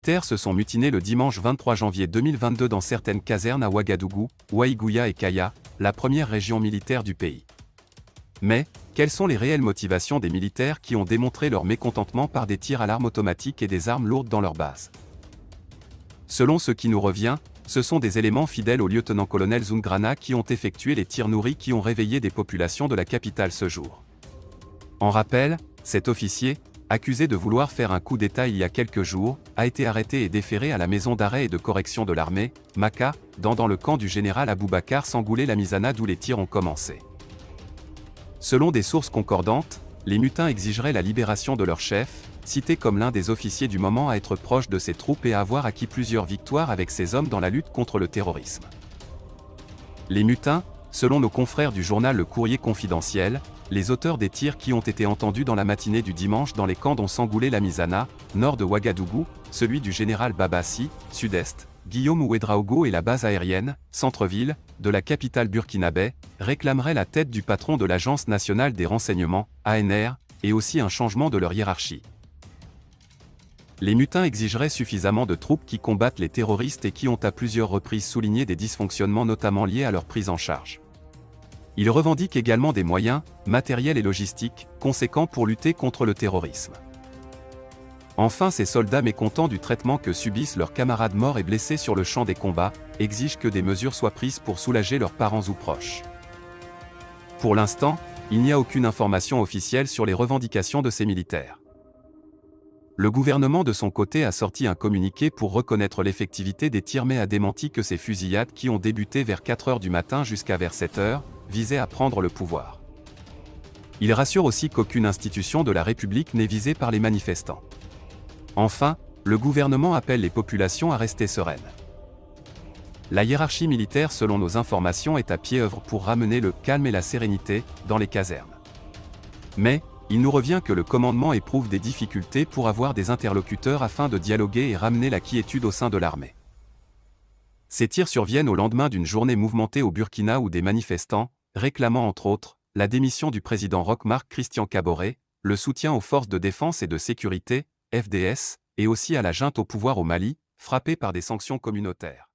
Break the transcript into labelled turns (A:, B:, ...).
A: Militaires se sont mutinés le dimanche 23 janvier 2022 dans certaines casernes à Ouagadougou, Waïgouya et Kaya, la première région militaire du pays. Mais, quelles sont les réelles motivations des militaires qui ont démontré leur mécontentement par des tirs à l'arme automatique et des armes lourdes dans leur base? Selon ce qui nous revient, ce sont des éléments fidèles au lieutenant-colonel Zungrana qui ont effectué les tirs nourris qui ont réveillé des populations de la capitale ce jour. En rappel, cet officier, accusé de vouloir faire un coup d'État il y a quelques jours, a été arrêté et déféré à la maison d'arrêt et de correction de l'armée, Maka, dans le camp du général Aboubakar Sangoulé Lamizana d'où les tirs ont commencé. Selon des sources concordantes, les mutins exigeraient la libération de leur chef, cité comme l'un des officiers du moment à être proche de ses troupes et à avoir acquis plusieurs victoires avec ses hommes dans la lutte contre le terrorisme. Les mutins, selon nos confrères du journal Le Courrier Confidentiel, les auteurs des tirs qui ont été entendus dans la matinée du dimanche dans les camps dont Sangoulé Lamizana, nord de Ouagadougou, celui du général Babassi, sud-est, Guillaume Ouedraogo et la base aérienne, centre-ville, de la capitale burkinabé, réclameraient la tête du patron de l'Agence nationale des renseignements, ANR, et aussi un changement de leur hiérarchie. Les mutins exigeraient suffisamment de troupes qui combattent les terroristes et qui ont à plusieurs reprises souligné des dysfonctionnements notamment liés à leur prise en charge. Ils revendiquent également des moyens, matériels et logistiques, conséquents pour lutter contre le terrorisme. Enfin, ces soldats mécontents du traitement que subissent leurs camarades morts et blessés sur le champ des combats, exigent que des mesures soient prises pour soulager leurs parents ou proches. Pour l'instant, il n'y a aucune information officielle sur les revendications de ces militaires. Le gouvernement de son côté a sorti un communiqué pour reconnaître l'effectivité des tirs mais a démenti que ces fusillades qui ont débuté vers 4 h du matin jusqu'à vers 7 h, visaient à prendre le pouvoir. Il rassure aussi qu'aucune institution de la République n'est visée par les manifestants. Enfin, le gouvernement appelle les populations à rester sereines. La hiérarchie militaire selon nos informations est à pied-œuvre pour ramener le calme et la sérénité dans les casernes. Mais, il nous revient que le commandement éprouve des difficultés pour avoir des interlocuteurs afin de dialoguer et ramener la quiétude au sein de l'armée. Ces tirs surviennent au lendemain d'une journée mouvementée au Burkina où des manifestants, réclamant entre autres, la démission du président Roch-Marc Christian Kaboré, le soutien aux forces de défense et de sécurité, FDS, et aussi à la junte au pouvoir au Mali, frappée par des sanctions communautaires.